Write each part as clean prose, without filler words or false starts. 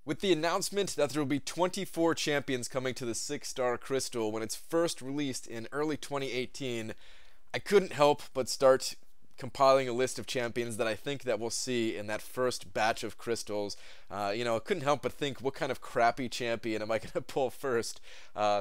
With the announcement that there will be 24 champions coming to the 6-star crystal when it's first released in early 2018, I couldn't help but start compiling a list of champions that I think that we'll see in that first batch of crystals. I couldn't help but think, what kind of crappy champion am I going to pull first?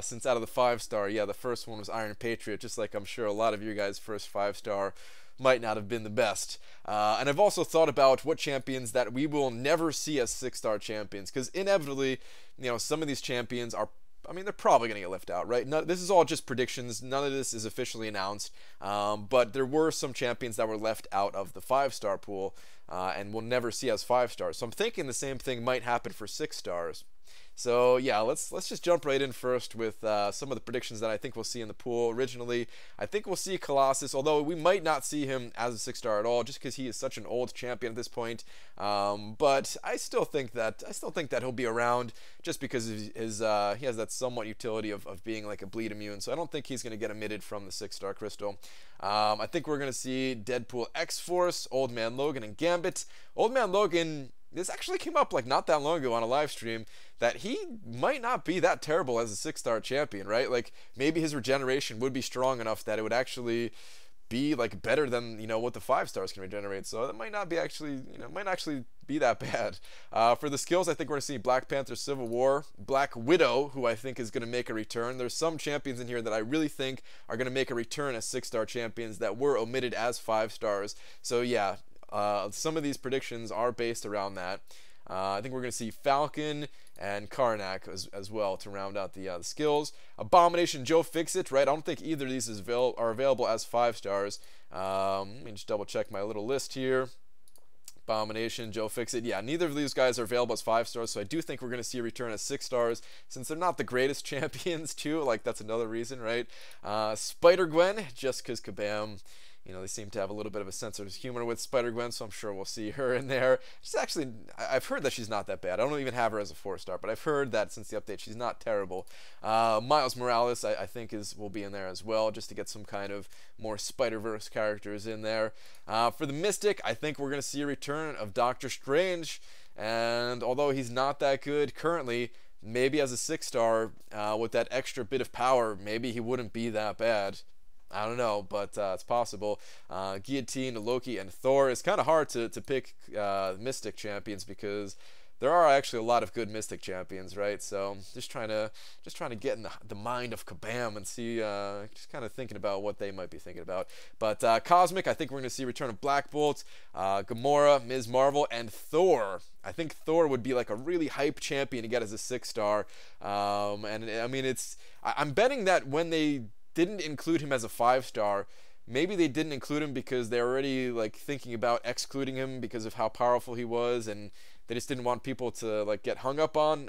Since out of the 5-star, yeah, the first one was Iron Patriot, just like I'm sure a lot of you guys' first 5-star might not have been the best. And I've also thought about what champions that we will never see as 6-star champions, because inevitably, some of these champions are, they're probably going to get left out, right? This is all just predictions. None of this is officially announced. But there were some champions that were left out of the 5-star pool, and we'll never see as 5-stars. So I'm thinking the same thing might happen for 6-stars. So yeah, let's just jump right in first with some of the predictions that I think we'll see in the pool. Originally, I think we'll see Colossus, although we might not see him as a 6-star at all, just because he is such an old champion at this point. But I still think that he'll be around, just because of he has that somewhat utility of being like a bleed immune. So I don't think he's going to get omitted from the 6-star crystal. I think we're going to see Deadpool, X-Force, Old Man Logan, and Gambit. Old Man Logan, this actually came up like not that long ago on a live stream, that he might not be that terrible as a 6-star champion, right? Like, maybe his regeneration would be strong enough that it would actually be like better than what the 5-stars can regenerate. So that might not be actually might actually be that bad. For the skills, I think we're gonna see Black Panther, Civil War, Black Widow, who I think is gonna make a return. There's some champions in here that I really think are gonna make a return as 6-star champions that were omitted as 5-stars. So yeah, some of these predictions are based around that. I think we're going to see Falcon and Karnak as well to round out the skills. Abomination, Joe Fixit, right? I don't think either of these are available as 5-stars. Let me just double check my little list here. Abomination, Joe Fixit. Yeah, neither of these guys are available as 5-stars, so I do think we're going to see a return as 6-stars, since they're not the greatest champions, too. Like, that's another reason, right? Spider-Gwen, just because Kabam. They seem to have a little bit of a sense of humor with Spider-Gwen, so I'm sure we'll see her in there. She's actually, I've heard that she's not that bad. I don't even have her as a 4-star, but I've heard that since the update, she's not terrible. Miles Morales, I think, will be in there as well, just to get some kind of more Spider-Verse characters in there. For the Mystic, I think we're going to see a return of Doctor Strange, and although he's not that good currently, maybe as a 6-star, with that extra bit of power, maybe he wouldn't be that bad. I don't know, but it's possible. Guillotine, Loki, and Thor. It's kind of hard to pick Mystic champions, because there are actually a lot of good Mystic champions, right? So just trying to get in the mind of Kabam and see, just kind of thinking about what they might be thinking about. But Cosmic, I think we're going to see return of Black Bolt, Gamora, Ms. Marvel, and Thor. I think Thor would be like a really hype champion to get as a 6-star. And I mean, I'm betting that when they didn't include him as a 5-star, maybe they didn't include him because they're already like thinking about excluding him because of how powerful he was, and they just didn't want people to like get hung up on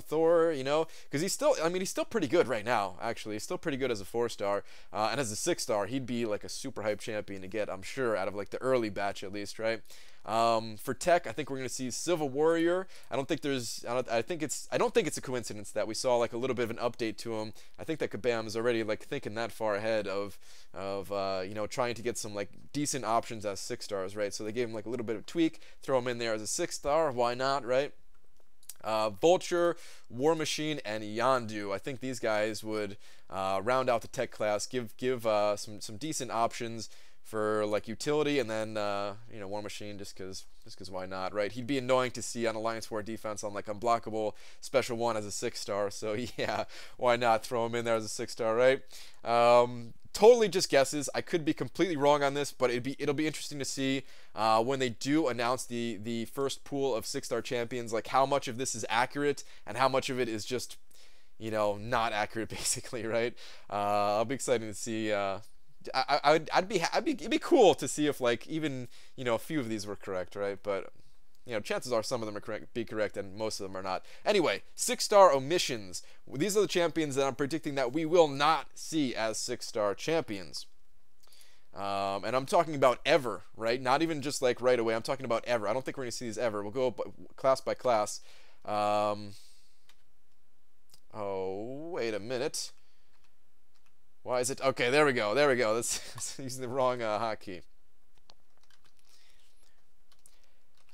Thor, because he's still pretty good right now. Actually, he's still pretty good as a 4-star, and as a 6-star, he'd be like a super hype champion to get, I'm sure, out of like the early batch at least, right? For tech, I think we're going to see Civil Warrior. I don't think it's a coincidence that we saw like a little bit of an update to him. I think that Kabam is already like thinking that far ahead of trying to get some like decent options as 6-stars, right? So they gave him like a little bit of tweak, throw him in there as a 6-star. Why not, right? Vulture, War Machine, and Yondu. I think these guys would round out the tech class, give some decent options for like utility, and then War Machine, just because why not, right? He'd be annoying to see on Alliance War defense on like Unblockable Special 1 as a 6-star, so yeah, why not throw him in there as a 6-star, right? Totally just guesses. I could be completely wrong on this, but it'll be interesting to see when they do announce the first pool of 6-star champions, like how much of this is accurate and how much of it is just not accurate, basically, right? I'll be excited to see. It'd be cool to see if like even a few of these were correct, right? But chances are some of them are correct, and most of them are not. Anyway, 6-star omissions. These are the champions that I'm predicting that we will not see as 6-star champions. And I'm talking about ever, right? Not even just like right away. I'm talking about ever. I don't think we're going to see these ever. We'll go class by class. Oh, wait a minute. Why is it? Okay, there we go. That's using the wrong hotkey.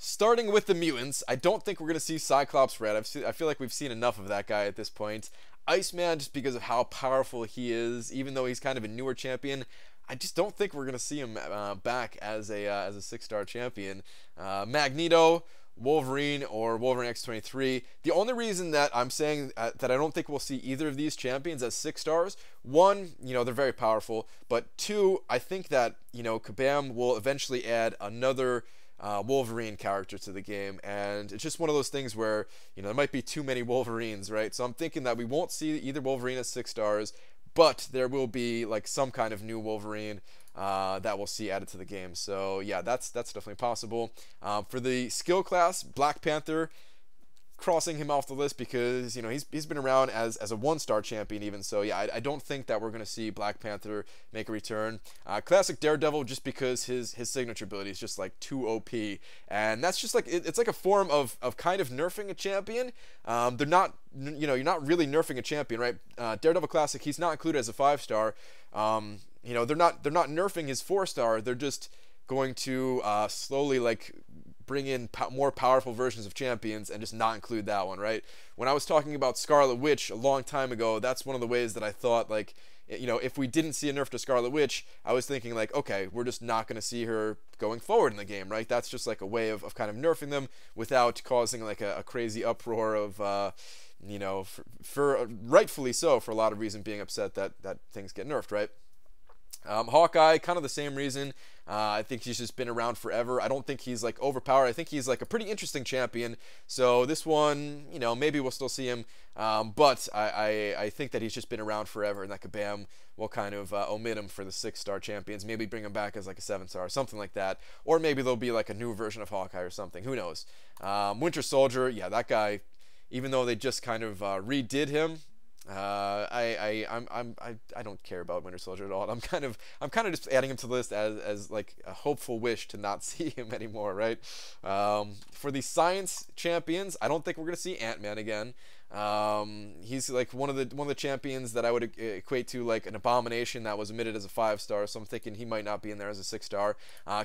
Starting with the mutants, I don't think we're going to see Cyclops Red. I feel like we've seen enough of that guy at this point. Iceman, just because of how powerful he is, even though he's kind of a newer champion, I just don't think we're going to see him back as a 6-star champion. Magneto, Wolverine, or Wolverine X-23. The only reason that I'm saying that I don't think we'll see either of these champions as 6 stars, one, they're very powerful, but two, I think that, Kabam will eventually add another Wolverine character to the game, and it's just one of those things where there might be too many Wolverines, right? So I'm thinking that we won't see either Wolverine as 6 stars, but there will be like some kind of new Wolverine that we'll see added to the game. So yeah, that's definitely possible. For the skill class, Black Panther, crossing him off the list because he's been around as a 1-star champion even. So yeah, I don't think that we're going to see Black Panther make a return. Classic Daredevil, just because his signature ability is just like too OP, and that's just like it's like a form of kind of nerfing a champion. They're not you're not really nerfing a champion, right? Daredevil Classic, he's not included as a 5-star. They're not nerfing his 4-star. They're just going to slowly like bring in more powerful versions of champions and just not include that one, right? When I was talking about Scarlet Witch a long time ago, that's one of the ways that I thought, like, if we didn't see a nerf to Scarlet Witch, I was thinking like, okay, we're just not going to see her going forward in the game, right? That's just like a way of kind of nerfing them without causing like a crazy uproar of for rightfully so, for a lot of reasons, being upset that things get nerfed, right? Hawkeye, kind of the same reason. I think he's just been around forever. I don't think he's like overpowered. I think he's like a pretty interesting champion. So this one, maybe we'll still see him. But I think that he's just been around forever, and that Kabam will kind of omit him for the 6-star champions. Maybe bring him back as like a 7-star or something like that. Or maybe there'll be like a new version of Hawkeye or something. Who knows? Winter Soldier, yeah, that guy, even though they just kind of redid him, I don't care about Winter Soldier at all. I'm kind of just adding him to the list as like a hopeful wish to not see him anymore, right? For the science champions, I don't think we're gonna see Ant-Man again. He's like one of the champions that I would equate to like an Abomination that was omitted as a 5-star, so I'm thinking he might not be in there as a 6-star.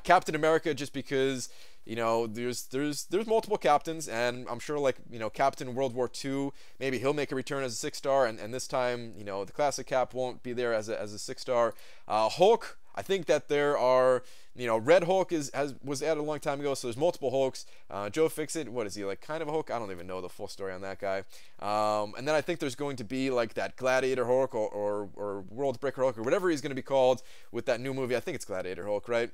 Captain America, just because there's multiple captains, and I'm sure like Captain World War II, maybe he'll make a return as a 6-star, and this time the classic Cap won't be there as a 6-star. Hulk, I think that there are, Red Hulk was added a long time ago, so there's multiple Hulks. Joe Fixit, what is he, like kind of a Hulk? I don't even know the full story on that guy. And then I think there's going to be like that Gladiator Hulk or World Breaker Hulk or whatever he's going to be called with that new movie. I think it's Gladiator Hulk, right?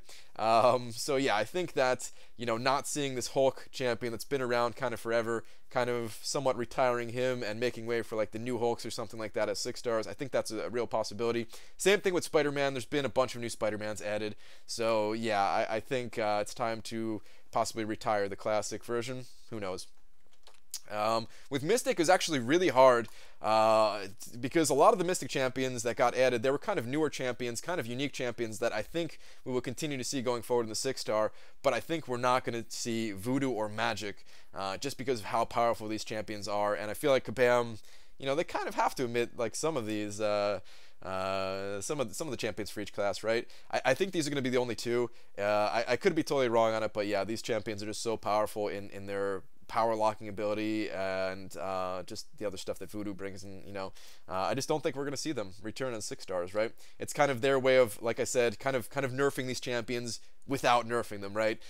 So yeah, I think that, not seeing this Hulk champion that's been around kind of forever, kind of somewhat retiring him and making way for like the new Hulks or something like that as 6-stars, I think that's a real possibility. Same thing with Spider-Man. There's been a bunch of new Spider-Mans added. So yeah, I think it's time to possibly retire the classic version. Who knows? With Mystic, it was actually really hard because a lot of the Mystic champions that got added, they were kind of newer champions, kind of unique champions that I think we will continue to see going forward in the 6-star, but I think we're not going to see Voodoo or Magic just because of how powerful these champions are, and I feel like Kabam, they kind of have to admit like some of these some of the champions for each class, right? I think these are going to be the only two. I could be totally wrong on it, but yeah, these champions are just so powerful in their power locking ability and just the other stuff that Voodoo brings in. I just don't think we're going to see them return as 6-stars, right? It's kind of their way of, like I said, kind of nerfing these champions without nerfing them, right?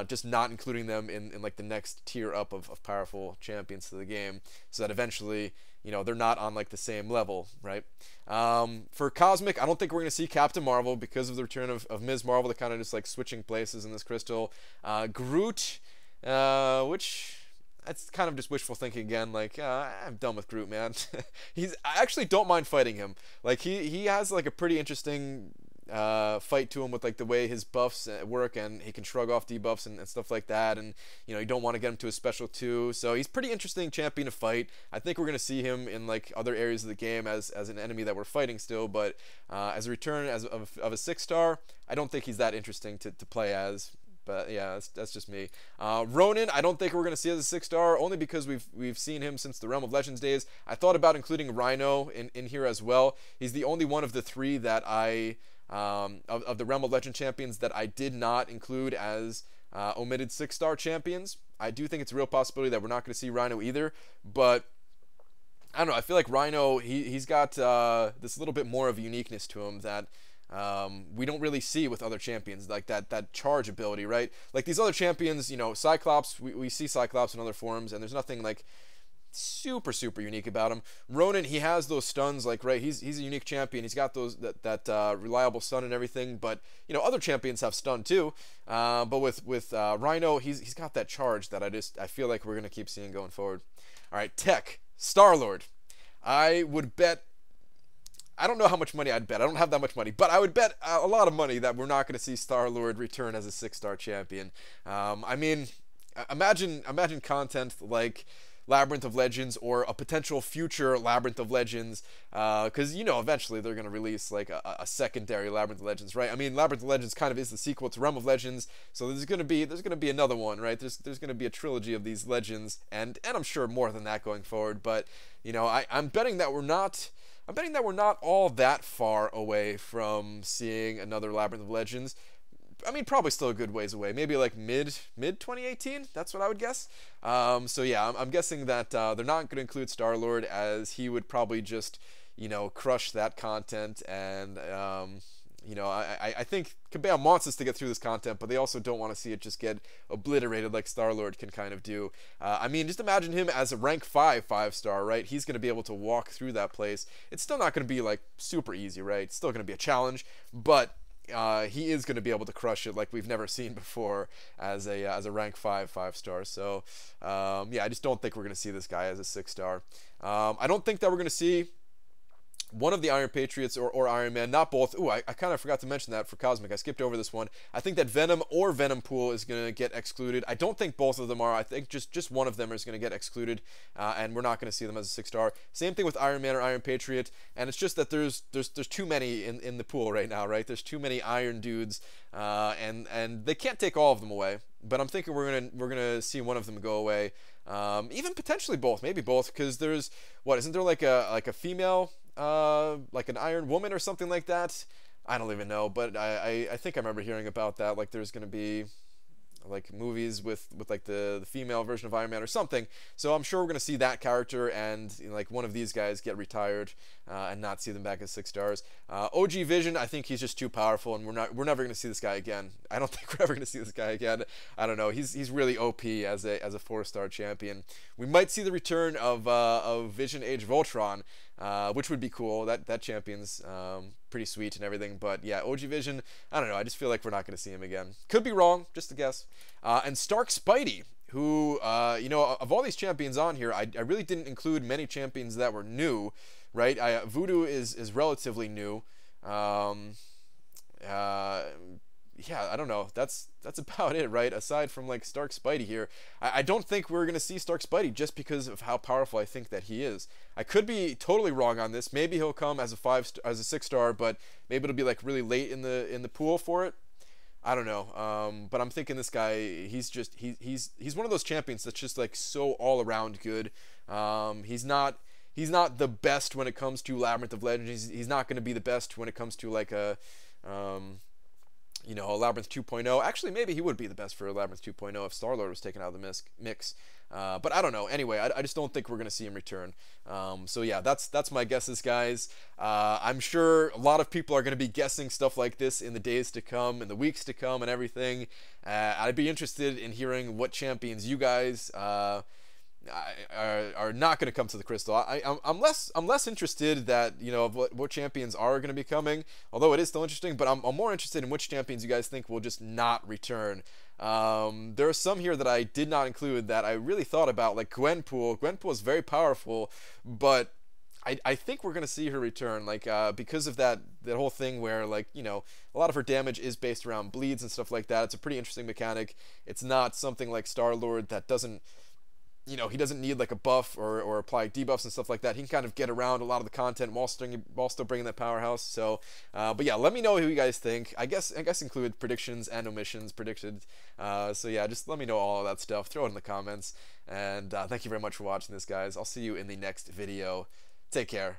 Just not including them in like the next tier up of powerful champions to the game, so that eventually they're not on like the same level, right? For Cosmic, I don't think we're going to see Captain Marvel because of the return of Ms. Marvel. They're kind of just like switching places in this crystal. Groot, which that's kind of just wishful thinking again. Like, I'm done with Groot, man. I actually don't mind fighting him. Like, he has like a pretty interesting fight to him with like the way his buffs work, and he can shrug off debuffs and stuff like that, and you don't want to get him to a special 2, so he's pretty interesting champion to fight. I think we're going to see him in like other areas of the game as an enemy that we're fighting still, but as a return of a 6-star, I don't think he's that interesting to play as. But yeah, that's just me. Ronin, I don't think we're going to see as a 6-star, only because we've seen him since the Realm of Legends days. I thought about including Rhino in here as well. He's the only one of the 3 that of the Realm of Legend champions that I did not include as omitted 6-star champions. I do think it's a real possibility that we're not going to see Rhino either, but I don't know. I feel like Rhino, he's got this little bit more of a uniqueness to him that we don't really see with other champions, like that charge ability, right? Like these other champions, you know, Cyclops, we see Cyclops in other forms, and there's nothing like super unique about him. Ronan, he has those stuns, like, right, he's a unique champion. He's got those that reliable stun and everything, but you know, other champions have stun too. But with Rhino, he's got that charge that I feel like we're gonna keep seeing going forward. All right, Tech Star-Lord. I would bet, I don't know how much money I'd bet. I don't have that much money, but I would bet a lot of money that we're not going to see Star-Lord return as a 6-star champion. I mean, imagine content like Labyrinth of Legends or a potential future Labyrinth of Legends, because you know eventually they're going to release like a secondary Labyrinth of Legends, right? I mean, Labyrinth of Legends kind of is the sequel to Realm of Legends, so there's going to be another one, right? There's going to be a trilogy of these legends, and I'm sure more than that going forward. But you know, I'm betting that we're not. I'm betting that we're not all that far away from seeing another Labyrinth of Legends. I mean, probably still a good ways away. Maybe like mid 2018. That's what I would guess. So yeah, I'm guessing that they're not going to include Star-Lord, as he would probably just, you know, crush that content. And you know, I think Kabam wants us to get through this content, but they also don't want to see it just get obliterated like Star-Lord can kind of do. I mean, just imagine him as a rank 5-star, right? He's going to be able to walk through that place. It's still not going to be like super easy, right? It's still going to be a challenge, but he is going to be able to crush it like we've never seen before as a rank 5-star. So yeah, I just don't think we're going to see this guy as a 6-star. I don't think that we're going to see one of the Iron Patriots or Iron Man, not both. Ooh, I kind of forgot to mention that for Cosmic. I skipped over this one. I think that Venom or Venom Pool is going to get excluded. I don't think both of them are. I think just one of them is going to get excluded, and we're not going to see them as a 6-star. Same thing with Iron Man or Iron Patriot, and it's just that there's too many in the pool right now, right? There's too many Iron dudes, and they can't take all of them away. But I'm thinking we're gonna see one of them go away, even potentially both, maybe both, because there's isn't there like a female, like an Iron Woman or something like that? I don't even know, but I think I remember hearing about that. Like there's gonna be like movies with like the female version of Iron Man or something. So I'm sure we're gonna see that character and, you know, like one of these guys get retired and not see them back as 6 stars. OG Vision, I think he's just too powerful, and we're never gonna see this guy again. I don't think we're ever gonna see this guy again. I don't know. He's really OP as a 4-star champion. We might see the return of Vision Age of Ultron, which would be cool. That champion's pretty sweet and everything. But yeah, OG Vision, I don't know. I just feel like we're not going to see him again. Could be wrong, just a guess. And Stark Spidey, who, you know, of all these champions on here, I really didn't include many champions that were new, right? Voodoo is relatively new. Yeah, I don't know. That's about it, right? Aside from like Stark Spidey here, I don't think we're gonna see Stark Spidey just because of how powerful I think that he is. I could be totally wrong on this. Maybe he'll come as a 6-star, but maybe it'll be like really late in the pool for it. I don't know. But I'm thinking this guy, he's one of those champions that's just like so all around good. He's not the best when it comes to Labyrinth of Legends. He's not going to be the best when it comes to like a you know, a Labyrinth 2.0. Actually, maybe he would be the best for a Labyrinth 2.0 if Star-Lord was taken out of the mix. But I don't know. Anyway, I just don't think we're going to see him return. So yeah, that's my guesses, guys. I'm sure a lot of people are going to be guessing stuff like this in the days to come, in the weeks to come, and everything. I'd be interested in hearing what champions you guys are not going to come to the crystal. I'm less interested that, you know, of what champions are going to be coming, although it is still interesting, but I'm more interested in which champions you guys think will just not return. There are some here that I did not include that I really thought about, like Gwenpool. Gwenpool is very powerful, but I think we're going to see her return, like, because of that whole thing where, like, you know, a lot of her damage is based around bleeds and stuff like that. It's a pretty interesting mechanic. It's not something like Star-Lord that doesn't, you know, he doesn't need like a buff or apply debuffs and stuff like that. He can kind of get around a lot of the content while still bringing that powerhouse. So, but yeah, let me know who you guys think. I guess include predictions and omissions predicted. So yeah, just let me know all of that stuff. Throw it in the comments. And thank you very much for watching this, guys. I'll see you in the next video. Take care.